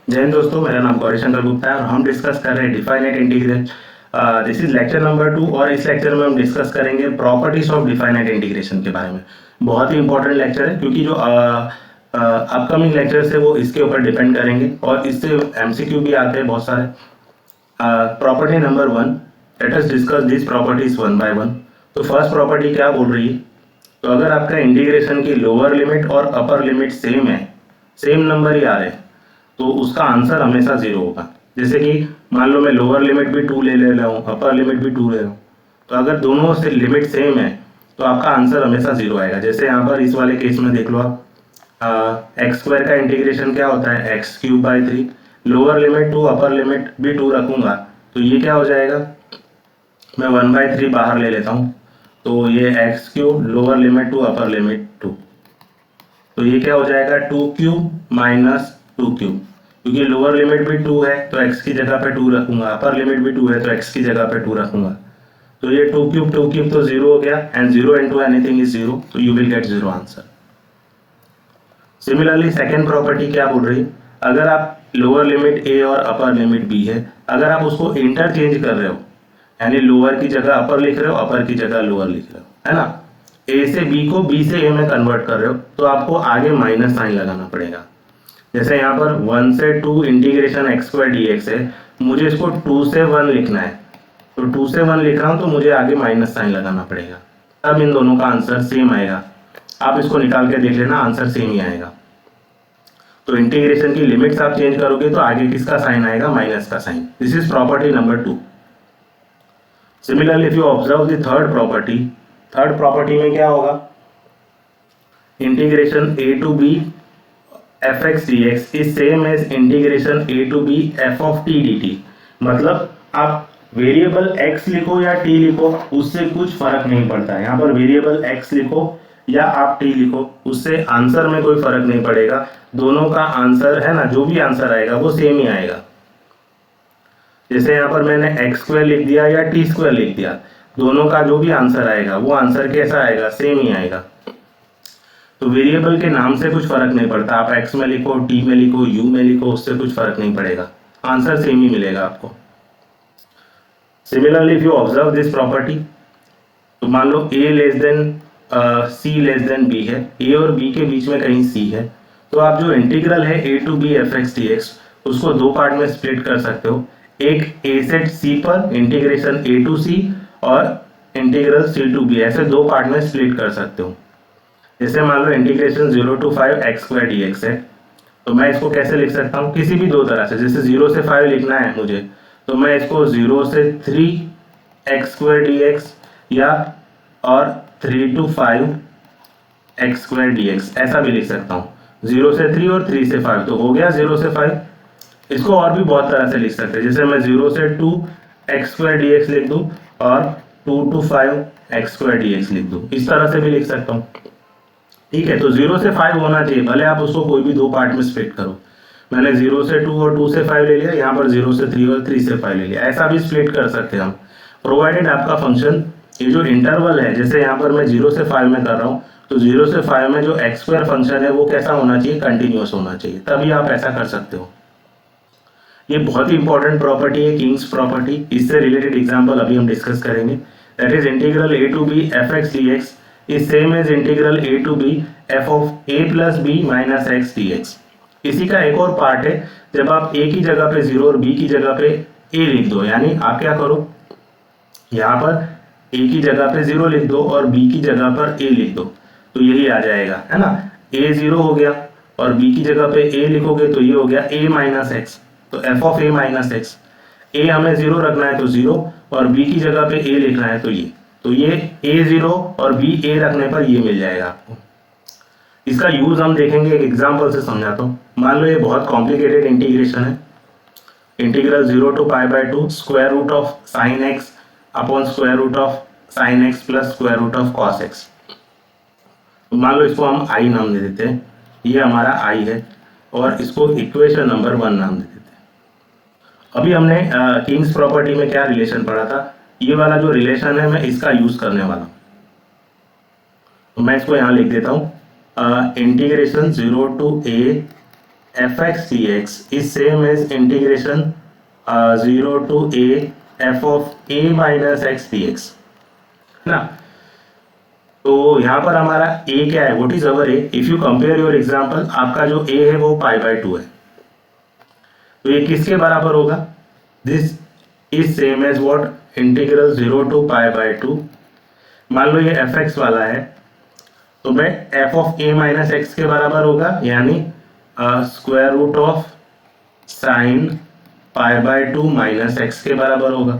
जय हिंद दोस्तों, मेरा नाम गौरी शंकर गुप्ता है और हम डिस्कस कर रहे हैं definite integral. This is lecture number 2 और इस लेक्चर में हम डिस्कस करेंगे प्रॉपर्टीज ऑफ डिफाइनाइट इंटीग्रेशन के बारे में। बहुत ही इंपॉर्टेंट लेक्चर है क्योंकि जो अपकमिंग लेक्चर्स है वो इसके ऊपर डिपेंड करेंगे और इससे एमसीक्यू भी आते हैं बहुत सारे। Property number 1, let us discuss this properties one by one. तो फर्स्ट प्रॉपर्टी क्या बोल रही है, तो अगर आपका इंटीग्रेशन की लोअर लिमिट और अपर लिमिट सेम है, सेम नंबर ही आ रहे हैं, तो उसका आंसर हमेशा जीरो होगा। जैसे कि मान लो मैं लोअर लिमिट भी 2 ले रहा हूँ, अपर लिमिट भी 2 ले रहा हूँ, तो अगर दोनों से लिमिट सेम है तो आपका आंसर हमेशा जीरो आएगा। जैसे यहाँ पर इस वाले केस में देख लो आप, एक्स स्क्वायर का इंटीग्रेशन क्या होता है, x cube by 3। Lower limit 2 upper limit भी 2 रखूंगा तो ये क्या हो जाएगा, मैं 1/3 बाहर ले लेता हूँ, तो ये x cube lower limit 2 upper limit 2, तो ये क्या हो जाएगा 2 क्यूब माइनस 2 क्यूब। क्योंकि लोअर लिमिट भी 2 है तो x की जगह पे 2 रखूंगा, अपर लिमिट भी 2 है तो x की जगह पे 2 रखूंगा, तो ये 2 क्यूब तो 0 हो गया, एंड 0 इंटू एनीथिंग इज 0, तो you will get 0 answer. Similarly second property क्या बोल रही है, अगर आप लोअर लिमिट a और अपर लिमिट b है, अगर आप उसको इंटरचेंज कर रहे हो, यानी लोअर की जगह अपर लिख रहे हो, अपर की जगह लोअर लिख रहे हो, है ना, a से b को b से a में कन्वर्ट कर रहे हो, तो आपको आगे माइनस साइन लगाना पड़ेगा। जैसे यहाँ पर 1 से 2 integration x square D x है, मुझे इसको 2 से 1 लिखना है, तो 2 से 1 लिख रहा हूँ तो मुझे आगे माइनस साइन लगाना पड़ेगा, तब इन दोनों का आंसर सेम आएगा। आप इसको निकाल के देख लेना, आंसर सेम ही आएगा। तो इंटीग्रेशन की लिमिट्स आप चेंज करोगे तो आगे किसका साइन आएगा, माइनस का sign. This is property number 2। Similarly if you observe the third property में क्या होगा, integration a to b fx dx is same as integration a to b f of t dt। मतलब आप variable x लिखो या t लिखो उससे कुछ फर्क नहीं पड़ता है। यहाँ पर वेरिएबल x लिखो या आप t लिखो उससे आंसर में कोई फर्क नहीं पड़ेगा, दोनों का आंसर है ना, जो भी आंसर आएगा वो सेम ही आएगा। जैसे यहाँ पर मैंने एक्स स्क्वायर लिख दिया या टी स्क्वायर लिख दिया, दोनों का जो भी आंसर आएगा वो आंसर कैसा आएगा, सेम ही आएगा। तो वेरिएबल के नाम से कुछ फर्क नहीं पड़ता, आप एक्स में लिखो, टी में लिखो, यू में लिखो, उससे कुछ फर्क नहीं पड़ेगा, आंसर सेम ही मिलेगा आपको। Similarly if you observe this property, तो मान लो a less than c less than b है, a और b के बीच में कहीं c है, तो आप जो इंटीग्रल है a to b fx dx उसको दो पार्ट में स्प्लिट कर सकते हो। एक a से c पर इंटीग्रेशन a to c और इंटीग्रल c to b, ऐसे दो पार्ट में स्प्लिट कर सकते हो। जैसे मान लो integration 0 to 5 x square dx है, तो मैं इसको कैसे लिख सकता हूँ, किसी भी दो तरह से। जैसे 0 से 5 लिखना है मुझे, तो मैं इसको 0 से 3 x स्क्वायर dx या और 3 to 5 x स्क्वायर dx ऐसा भी लिख सकता हूँ। 0 से 3 और 3 से 5 तो हो गया 0 से 5। इसको और भी बहुत तरह से लिख सकते हैं, जैसे मैं 0 से 2 x स्क्वायर dx लिख दूँ और 2 to 5 x स्क्वायर dx लिख दूँ, इस तरह से भी लिख सकता हूँ। ठीक है, तो 0 से 5 होना चाहिए, भले आप उसको कोई भी दो पार्ट में स्प्लिट करो। मैंने 0 से 2 और 2 से 5 ले लिया, यहाँ पर 0 से 3 और 3 से 5 ले लिया, ऐसा भी स्प्लिट कर सकते हैं हम, प्रोवाइडेड आपका फंक्शन ये जो इंटरवल है, जैसे यहाँ पर मैं 0 से 5 में कर रहा हूँ, तो 0 से 5 में जो एक्स स्क्वायर फंक्शन है वो कैसा होना चाहिए, कंटिन्यूअस होना चाहिए, तभी आप ऐसा कर सकते हो। ये बहुत ही इंपॉर्टेंट प्रॉपर्टी है, किंग्स प्रॉपर्टी। इससे रिलेटेड एग्जांपल अभी हम डिस्कस करेंगे। That is integral a to b fx dx is same as integral a to b f of a plus b minus x dx। इसी का एक और पार्ट है, जब आप a की जगह पे 0 और b की जगह पे a लिख दो, यानी आप क्या करो, यहाँ पर a की जगह पे 0 लिख दो और b की जगह पर a लिख दो, तो यही आ जाएगा, है ना। a 0 हो गया और b की जगह पे a लिखोगे तो ये हो गया a माइनस एक्स, तो f of a minus x. a हमें 0 रखना है तो 0 और b की जगह पे a लिखना है तो ये a0 और b a रखने पर ये मिल जाएगा आपको। इसका यूज हम देखेंगे, एक एग्जांपल से समझाता हूँ। मान लो ये बहुत कॉम्प्लिकेटेड इंटीग्रेशन है, integral 0 to pi by 2 square root of sine x upon square root of sine x plus square root of cos x. मान लो इसको हम i नाम दे देते हैं, ये हमारा i है, और इसको इक्वेशन नंबर 1 नाम दे देते हैं। अभी हमने किंग्स प्रॉपर्टी में क्या रिलेशन पढ़ा था, ये वाला जो रिलेशन है मैं इसका यूज करने वाला हूँ, तो मैं इसको यहाँ लिख देता हूँ, integration 0 to a f x d x is same as integration 0 to a f of a minus x dx, है ना। तो यहाँ पर हमारा a क्या है, what is our a? If you compare your example, आपका जो a है वो π/2 है, तो ये किसके बराबर होगा? This is same as what, integral 0 to π/2। मान लो ये एफ एक्स वाला है, तो मैं f of a minus x के बराबर होगा, यानी square root of sine π/2 minus x के बराबर होगा,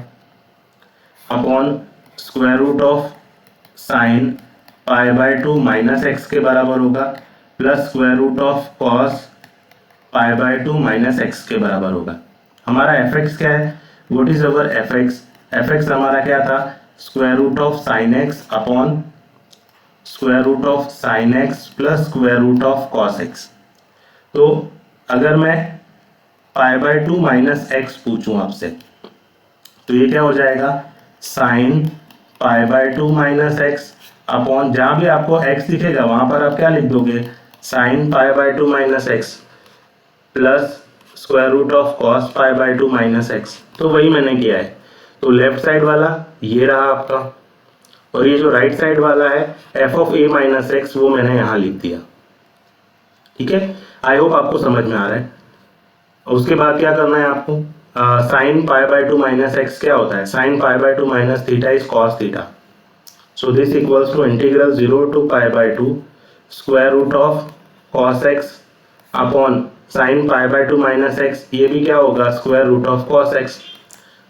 upon square root of sine π/2 minus x के बराबर होगा, plus square root of cos π/2 minus x के बराबर होगा। हमारा एफ एक्स क्या है, what is our f x? F x हमारा क्या था, square root of sine x upon square root of sine x plus square root of cos x. तो अगर मैं π/2 माइनस एक्स पूछूं आपसे, तो ये क्या हो जाएगा, साइन π/2 माइनस एक्स अपॉन, जहां भी आपको x दिखेगा वहां पर आप क्या लिख दोगे, sine π/2 minus x plus square root of cos π/2 minus x. तो वही मैंने किया है। तो लेफ्ट साइड वाला ये रहा आपका, और ये जो राइट साइड वाला है F of a minus x, वो मैंने यहाँ लिख दिया। ठीक है, आई होप आपको समझ में आ रहा है। उसके बाद क्या करना है आपको, साइन π/2 माइनस एक्स क्या होता है, sine π/2 minus theta is cos theta. So this equals to integral 0 to π/2 square root of cos x upon sine π/2 minus x, ये भी क्या होगा, square root of cos x.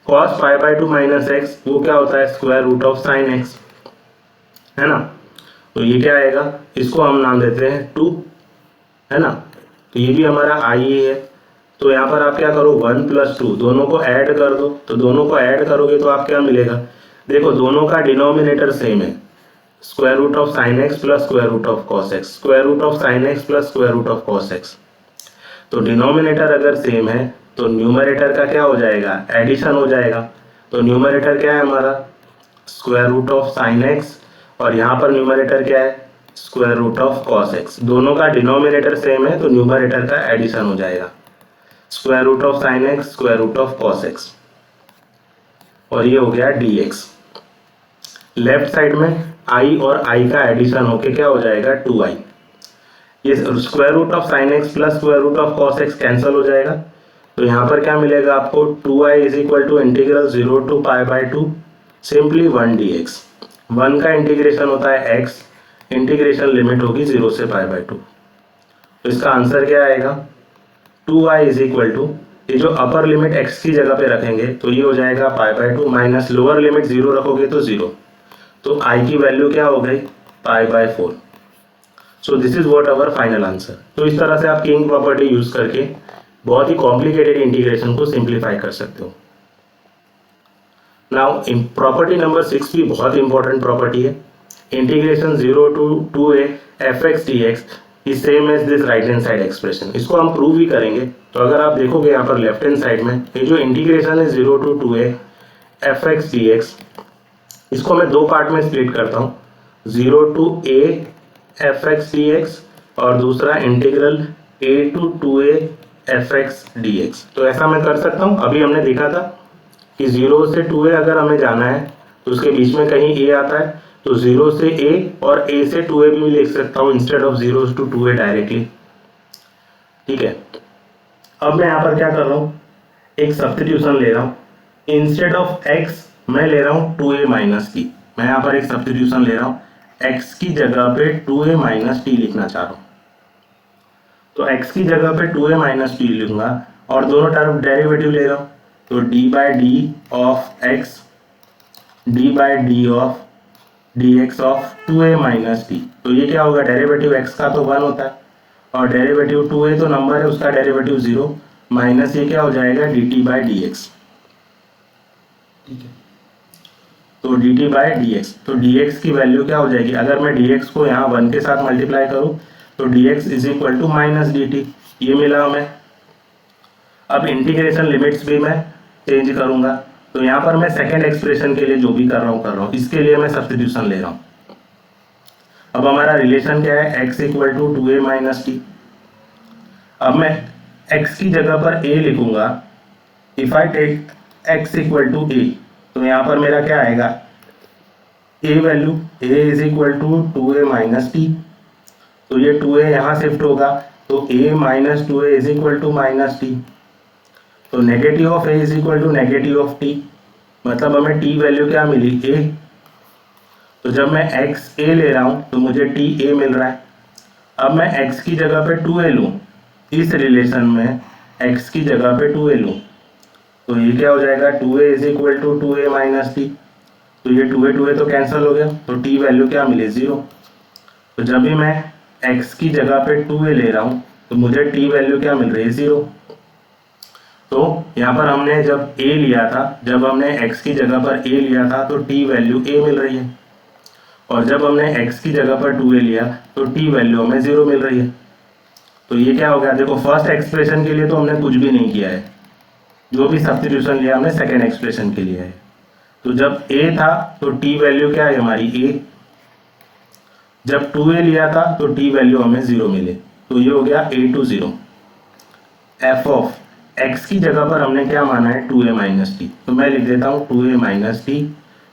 Cos π/2 minus x वो क्या होता है, square root of sine x, है ना। तो ये क्या आएगा, इसको हम नाम देते हैं 2, है ना। तो ये भी हमारा आई है। तो यहाँ पर आप क्या करो, 1 + 2 दोनों को ऐड कर दो। तो दोनों को ऐड करोगे तो आप क्या मिलेगा, देखो दोनों का डिनोमिनेटर सेम है, square root of sine x plus square root of cos x, square root of sine x plus square root of cos x. तो डिनोमिनेटर अगर सेम है तो न्यूमरेटर का क्या हो जाएगा, एडिशन हो जाएगा। तो न्यूमरेटर क्या है हमारा, square root of sine x, और यहाँ पर न्यूमरेटर क्या है, square root of cos x. दोनों का डिनोमिनेटर सेम है तो न्यूमरेटर का एडिशन हो जाएगा, square root of sine x square root of cos x, और ये हो गया dx। लेफ्ट साइड में i और i का एडिशन होके क्या हो जाएगा, 2i। ये square root of sine x plus square root of cos x cancel हो जाएगा। तो यहाँ पर क्या मिलेगा आपको, 2i is equal to integral 0 to π/2 simply 1 dx। 1 का इंटीग्रेशन होता है x, इंटीग्रेशन लिमिट होगी 0 से π/2। तो इसका आंसर क्या आएगा, 2i इज इक्वल टू, ये जो अपर लिमिट x की जगह पे रखेंगे तो ये हो जाएगा π/2 माइनस लोअर लिमिट 0 रखोगे तो 0। तो i की वैल्यू क्या हो गई, π/4। So this is what our final answer. तो इस तरह से आप किंग प्रॉपर्टी यूज करके बहुत ही कॉम्प्लिकेटेड इंटीग्रेशन को सिंप्लीफाई कर सकते हो। नाउ प्रॉपर्टी नंबर 6 भी बहुत इंपॉर्टेंट प्रॉपर्टी है। Integration 0 to 2a fx dx is same as this right hand side expression. इसको हम प्रूव भी करेंगे। तो अगर आप देखोगे यहाँ पर लेफ्ट हैंड साइड में ये जो इंटीग्रेशन है 0 to 2a fx dx, इसको मैं दो पार्ट में स्प्लिट करता हूँ, 0 to a fx dx और दूसरा integral a to 2a fx dx। तो ऐसा मैं कर सकता हूँ। अभी हमने देखा था कि 0 से 2a अगर हमें जाना है तो उसके बीच में कहीं a आता है, तो 0 से a और a से 2a भी लिख सकता हूँ instead of 0 to 2a directly. ठीक है, अब मैं यहाँ पर क्या कर रहा हूँ, एक सब्स्टिट्यूशन ले रहा हूँ। इंस्टेड ऑफ x मैं ले रहा हूँ 2a माइनस टी। मैं यहाँ पर एक सब्स्टिट्यूशन ले रहा हूँ, x की जगह पे 2a माइनस टी लिखना चाह रहा हूँ। तो x की जगह पे 2a माइनस टी लूंगा और दोनों तरफ डेरिवेटिव ले रहा हूँ। तो d/d of x d/d of dx of 2a minus t. तो ये क्या होगा, डेरिवेटिव x का तो 1 होता है और डेरिवेटिव 2a तो नंबर है, उसका डेरिवेटिव 0 माइनस ये क्या हो जाएगा dt/dx। ठीक है, तो dt/dx, तो dx की वैल्यू क्या हो जाएगी, अगर मैं dx को यहाँ 1 के साथ मल्टीप्लाई करूँ तो dx is equal to minus dt। ये मिला हमें। अब इंटीग्रेशन लिमिट्स भी मैं चेंज करूंगा। तो यहाँ पर मैं सेकेंड एक्सप्रेशन के लिए जो भी कर रहा हूँ इसके लिए मैं सब्स्टिट्यूशन ले रहा हूँ। अब हमारा रिलेशन क्या है, x equal to 2a minus t. अब मैं x की जगह पर a लिखूंगा, if I take x equal to a, तो यहाँ पर मेरा क्या आएगा, a value a is equal to 2a minus t, तो ये 2a यहाँ शिफ्ट होगा, तो a minus 2a is equal to minus t, तो negative of a is equal to negative of t, मतलब हमें t वैल्यू क्या मिली, a। तो जब मैं x a ले रहा हूँ तो मुझे t a मिल रहा है। अब मैं x की जगह पे 2a लूँ, इस रिलेशन में x की जगह पे 2a लूँ, तो ये क्या हो जाएगा, 2a is equal to 2a minus t, तो ये 2a तो कैंसिल हो गया, तो t वैल्यू क्या मिली, 0। तो जब भी मैं x की जगह पे 2a ले रहा हूँ तो मुझे t वैल्यू क्या मिल रही है, 0। तो यहाँ पर हमने जब a लिया था, जब हमने x की जगह पर a लिया था तो t वैल्यू a मिल रही है, और जब हमने x की जगह पर 2a लिया तो t वैल्यू हमें 0 मिल रही है। तो ये क्या हो गया, देखो फर्स्ट एक्सप्रेशन के लिए तो हमने कुछ भी नहीं किया है, जो भी सब्स्टिट्यूशन लिया हमने सेकेंड एक्सप्रेशन के लिए है। तो जब a था तो t वैल्यू क्या है हमारी, a। जब 2a लिया था तो t वैल्यू हमें 0 मिले, तो ये हो गया a to 0। f of x की जगह पर हमने क्या माना है, 2a माइनस टी, तो मैं लिख देता हूँ 2a माइनस टी,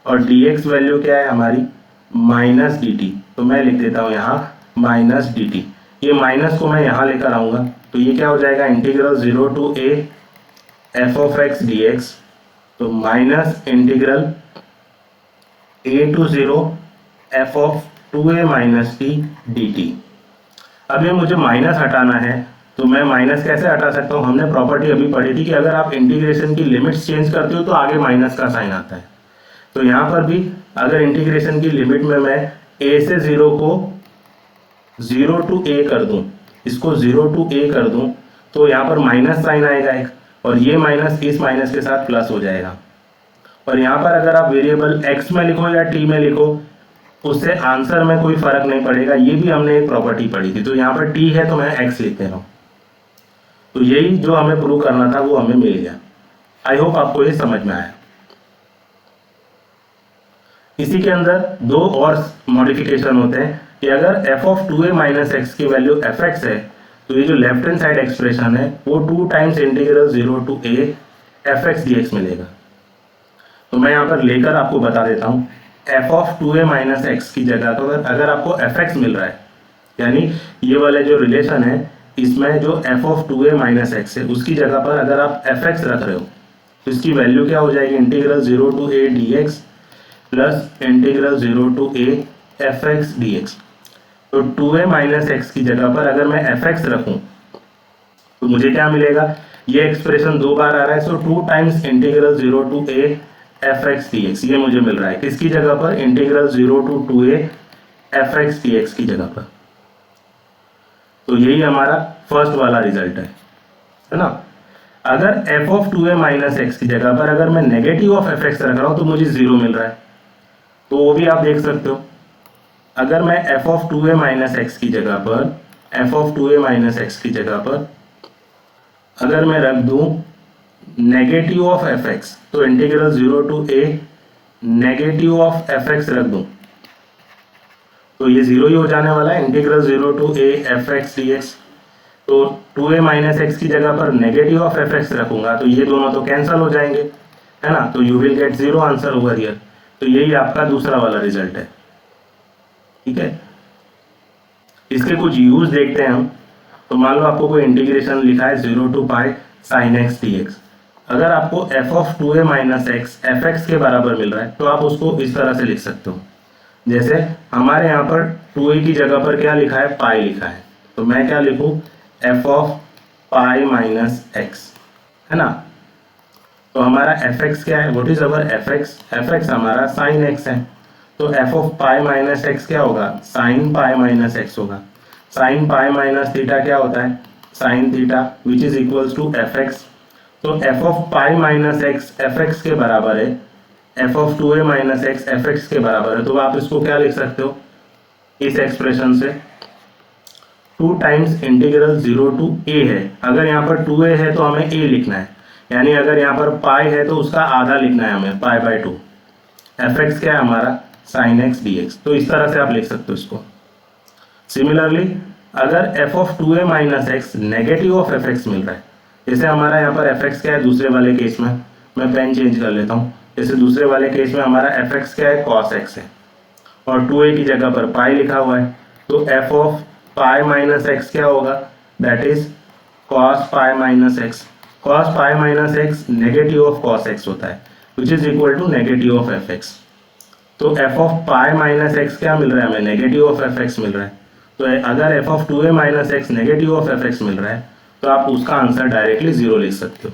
और dx वैल्यू क्या है हमारी, माइनस डी टी, तो मैं लिख देता हूँ यहाँ माइनस डी टी। ये माइनस को मैं यहाँ लेकर आऊँगा, तो ये क्या हो जाएगा, integral 0 to a f of x dx, तो minus integral a to 0 f of 2a minus t d t. अब ये मुझे माइनस हटाना है, तो मैं माइनस कैसे हटा सकता हूँ, हमने प्रॉपर्टी अभी पढ़ी थी कि अगर आप इंटीग्रेशन की लिमिट्स चेंज करते हो तो आगे माइनस का साइन आता है। तो यहाँ पर भी अगर इंटीग्रेशन की लिमिट में मैं a से 0 को 0 टू a कर दूं, इसको 0 टू a कर दूं, तो यहाँ पर माइनस साइन आएगा एक, और ये माइनस इस माइनस के साथ प्लस हो जाएगा। और यहाँ पर अगर आप वेरिएबल x में लिखो या t में लिखो, उससे आंसर में कोई फर्क नहीं पड़ेगा, ये भी हमने एक प्रॉपर्टी पढ़ी थी। तो यहाँ पर t है तो मैं x लिख दे रहा हूँ। तो यही जो हमें प्रूव करना था वो हमें मिल गया। आई होप आपको ये समझ में आया। इसी के अंदर दो और मॉडिफिकेशन होते हैं कि अगर f of 2a minus x की वैल्यू fx है, तो ये जो लेफ्ट हैंड साइड एक्सप्रेशन है वो 2 times integral 0 to a fx dx मिलेगा। तो मैं यहाँ पर लेकर आपको बता देता हूँ, f of 2a minus x की जगह पर अगर आपको fx मिल रहा है, यानी ये वाले जो रिलेशन है इसमें जो f of 2a minus x है उसकी जगह पर अगर आप fx रख रहे हो तो इसकी वैल्यू क्या हो जाएगी, integral 0 to a dx plus integral 0 to a fx dx। तो 2a माइनस एक्स की जगह पर अगर मैं fx रखूं तो मुझे क्या मिलेगा, ये एक्सप्रेशन 2 बार आ रहा है, so 2 times integral 0 to a fx dx ये मुझे मिल रहा है। किसकी जगह पर, integral 0 to 2a fx dx की जगह पर। तो यही हमारा फर्स्ट वाला रिजल्ट है ना। अगर f of 2a minus x की जगह पर अगर मैं नेगेटिव ऑफ fx रख रहा हूं तो मुझे 0 मिल रहा है, तो वो भी आप देख सकते हो। अगर मैं f of 2a minus x की जगह पर f of 2a minus x की जगह पर अगर मैं रख दूं नेगेटिव ऑफ fx, तो integral 0 to a negative of fx रख दूं तो ये 0 ही हो जाने वाला है, integral 0 to a fx dx। तो 2a माइनस एक्स की जगह पर नेगेटिव ऑफ fx रखूंगा तो ये दोनों तो कैंसिल हो जाएंगे, है ना। तो you will get 0 answer over here. तो यही आपका दूसरा वाला रिजल्ट है, ठीक है। इसके कुछ यूज देखते हैं हम। तो मान लो आपको कोई इंटीग्रेशन लिखा है 0 to pi sine x dx। अगर आपको f of 2a minus x fx के बराबर मिल रहा है तो आप उसको इस तरह से लिख सकते हो, जैसे हमारे यहाँ पर 2a की जगह पर क्या लिखा है, पाई लिखा है, तो मैं क्या लिखूँ, f of pi minus x, है ना। तो हमारा fx क्या है, व्हाट इज अवर fx हमारा साइन x है, तो f of pi minus x क्या होगा, साइन पाई माइनस एक्स होगा। साइन पाई माइनस थीटा क्या होता है, sine theta, which is equals to fx। तो f of pi minus x fx के बराबर है, f of 2a minus x fx के बराबर है। तो आप इसको क्या लिख सकते हो, इस एक्सप्रेशन से 2 टाइम्स इंटीग्रल 0 टू a है। अगर यहाँ पर 2a है तो हमें a लिखना है, यानी अगर यहाँ पर पाई है तो उसका आधा लिखना है हमें, पाई बाय 2। fx क्या है हमारा, साइन एक्स dx। तो इस तरह से आप लिख सकते हो इसको। सिमिलरली अगर f of 2a minus x negative of fx मिल रहा है जैसे हमारा यहाँ पर fx क्या है दूसरे वाले केस में, मैं पेन चेंज कर लेता हूँ। जैसे दूसरे वाले केस में हमारा fx क्या है, cos x है, और 2a की जगह पर पाई लिखा हुआ है, तो f of pi minus x क्या होगा, that is cos pi minus x. cos pi minus x negative of cos x होता है, which is equal to negative of fx। तो f of pi minus x क्या मिल रहा है हमें, नेगेटिव ऑफ fx मिल रहा है। तो अगर f of 2a minus x negative of fx मिल रहा है तो आप उसका आंसर डायरेक्टली 0 लिख सकते हो।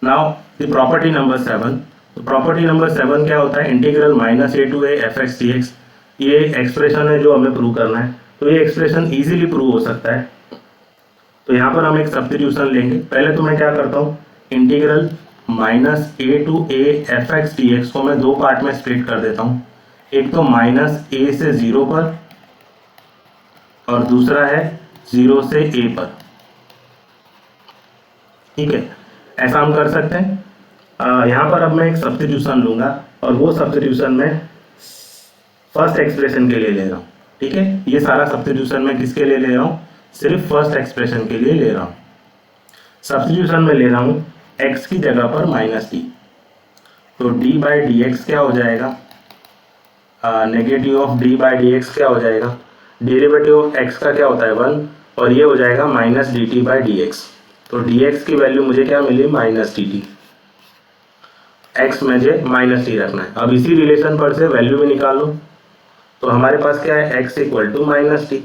Now the property number 7। तो प्रॉपर्टी नंबर 7 क्या होता है, integral minus a to a f x d x. ये एक्सप्रेशन है जो हमें प्रूव करना है, तो ये एक्सप्रेशन इजीली प्रूव हो सकता है। तो यहाँ पर हम एक सब्स्टिट्यूशन लेंगे। पहले तो मैं क्या करता हूँ, integral minus a to a f x d x को मैं दो पार्ट में स्प्लिट कर देता हूँ। एक तो माइनस ए से 0 पर और दूसरा है 0 से ए पर। ठीक है, ऐसा हम कर सकते हैं। यहाँ पर अब मैं एक सब्स्टिट्यूशन लूंगा और वो सब्स्टिट्यूशन मैं फर्स्ट एक्सप्रेशन के लिए ले रहा हूँ। ठीक है, ये सारा सब्स्टिट्यूशन मैं किसके लिए ले रहा हूँ, सिर्फ फर्स्ट एक्सप्रेशन के लिए ले रहा हूँ। सब्स्टिट्यूशन में ले रहा हूँ x की जगह पर माइनस डी, तो d बाई डी एक्स क्या हो जाएगा, negative of d by D x क्या हो जाएगा, डेरिवेटिव ऑफ x का क्या होता है 1, और ये हो जाएगा minus D T by D x. तो dx की वैल्यू मुझे क्या मिली, माइनस डी टी। x मुझे माइनस टी रखना है। अब इसी रिलेशन पर से वैल्यू भी निकालो, तो हमारे पास क्या है, x equal to minus t.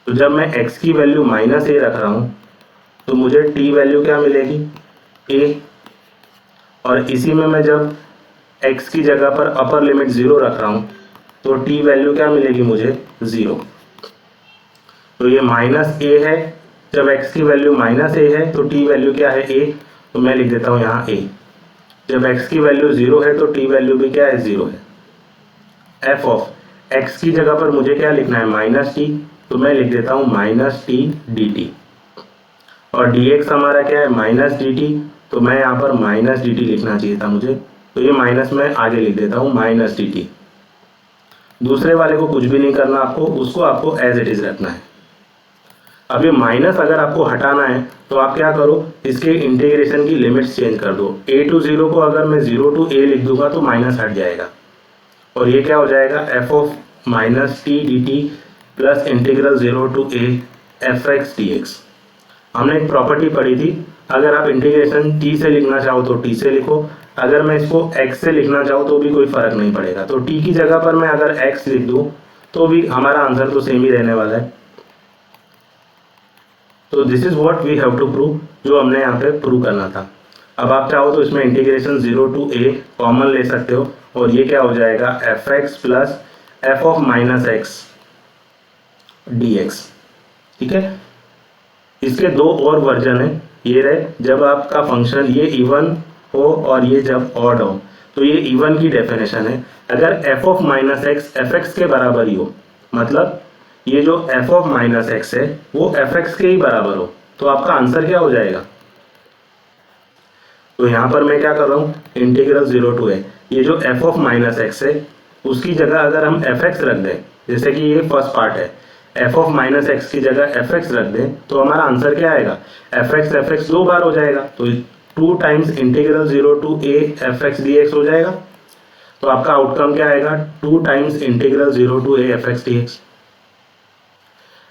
तो जब मैं x की वैल्यू माइनस ए रख रहा हूँ तो मुझे t वैल्यू क्या मिलेगी, a। और इसी में मैं जब x की जगह पर अपर लिमिट 0 रख रहा हूँ तो t वैल्यू क्या मिलेगी मुझे, 0। तो ये माइनस a है, जब x की वैल्यू माइनस a है तो t वैल्यू क्या है, a। तो मैं लिख देता हूँ यहाँ a। जब x की वैल्यू 0 है तो t वैल्यू भी क्या है, 0 है। f ऑफ x की जगह पर मुझे क्या लिखना है, माइनस टी, तो मैं लिख देता हूँ माइनस टी डी टी। और dx हमारा क्या है, माइनस डी टी, तो मैं यहाँ पर माइनस डी टी लिखना चाहिए था मुझे, तो ये माइनस मैं आगे लिख देता हूँ माइनस डी टी। दूसरे वाले को कुछ भी नहीं करना आपको, उसको आपको एज इट इज रखना है। अब ये माइनस अगर आपको हटाना है तो आप क्या करो, इसके इंटीग्रेशन की लिमिट्स चेंज कर दो। a टू 0 को अगर मैं 0 टू a लिख दूंगा तो माइनस हट जाएगा, और ये क्या हो जाएगा, f of minus t d t plus integral 0 to a f x d x. हमने एक प्रॉपर्टी पढ़ी थी, अगर आप इंटीग्रेशन t से लिखना चाहो तो t से लिखो, अगर मैं इसको x से लिखना चाहूँ तो भी कोई फर्क नहीं पड़ेगा। तो t की जगह पर मैं अगर x लिख दूँ तो भी हमारा आंसर तो सेम ही रहने वाला है। तो this is what we have to prove, जो हमने यहाँ पे प्रूव करना था। अब आप चाहो तो इसमें इंटीग्रेशन 0 टू a कॉमन ले सकते हो, और ये क्या हो जाएगा, F x plus F of minus x d x. ठीक है, इसके दो और वर्जन है, ये रहे जब आपका फंक्शन ये इवन हो और ये जब ऑड हो। तो ये इवन की डेफिनेशन है, अगर F of minus x f x के बराबर ही हो, मतलब ये जो f ऑफ माइनस एक्स है वो एफ एक्स के ही बराबर हो, तो आपका आंसर क्या हो जाएगा। तो यहाँ पर मैं क्या कर रहा हूँ, इंटीग्रल 0 टू a, ये जो f ऑफ माइनस एक्स है उसकी जगह अगर हम एफ एक्स रख दें, जैसे कि ये फर्स्ट पार्ट है, f ऑफ माइनस एक्स की जगह एफ एक्स रख दें तो हमारा आंसर क्या आएगा, एफ एक्स दो बार हो जाएगा, तो 2 times integral 0 to a f x d x हो जाएगा। तो आपका आउटकम क्या आएगा, 2 times integral 0 to a f x d x.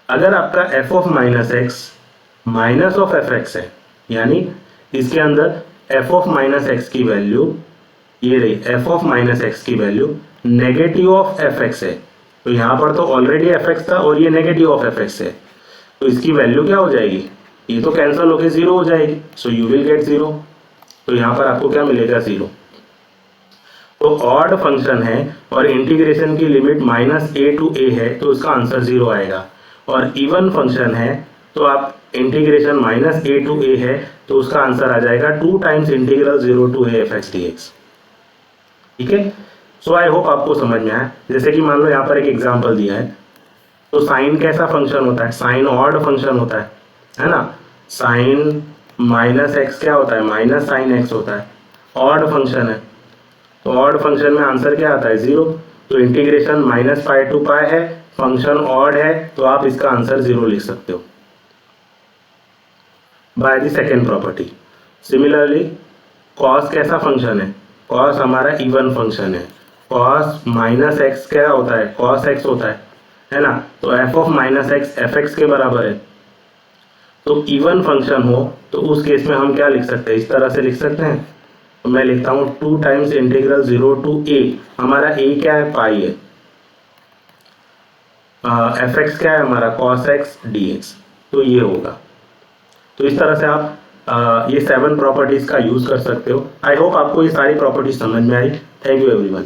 अगर आपका f of minus x minus of f x है, यानी इसके अंदर f ऑफ माइनस एक्स की वैल्यू ये रही, f ऑफ माइनस एक्स की value negative of f x है, तो यहाँ पर तो ऑलरेडी एफ एक्स था और ये नेगेटिव ऑफ एफ एक्स है, तो इसकी वैल्यू क्या हो जाएगी, ये तो कैंसिल होकर 0 हो जाएगी, सो यू विल गेट 0। तो यहाँ पर आपको क्या मिलेगा, 0। तो ऑड फंक्शन है और इंटीग्रेशन की limit minus a to a है, तो इसका आंसर 0 आएगा। और इवन फंक्शन है तो आप integration minus a to a है तो उसका आंसर आ जाएगा 2 times integral 0 to a f x d x. ठीक है, सो आई होप आपको समझ में आया। जैसे कि मान लो यहाँ पर एक एग्जांपल दिया है, तो साइन कैसा फंक्शन होता है, साइन ऑड फंक्शन होता है ना। साइन माइनस एक्स क्या होता है, माइनस साइन एक्स होता है, ऑड फंक्शन है, तो ऑड फंक्शन में आंसर क्या आता है, 0। तो इंटीग्रेशन माइनस पाई टू पाई है, फंक्शन ऑड है, तो आप इसका आंसर 0 लिख सकते हो। By the second property. Similarly cos कैसा फंक्शन है, कॉस हमारा इवन फंक्शन है, कॉस माइनस एक्स क्या होता है, कॉस एक्स होता है ना, तो F of minus x f x के बराबर है। तो इवन फंक्शन हो तो उस केस में हम क्या लिख सकते हैं, इस तरह से लिख सकते हैं। तो मैं लिखता हूँ 2 टाइम्स इंटीग्रल 0 टू a, हमारा a क्या है, पाई है, एफ एक्स क्या है हमारा, कॉस एक्स डी एक्स, तो ये होगा। तो इस तरह से आप ये 7 प्रॉपर्टीज का यूज कर सकते हो। आई होप आपको ये सारी प्रॉपर्टीज समझ में आई। Thank you everyone.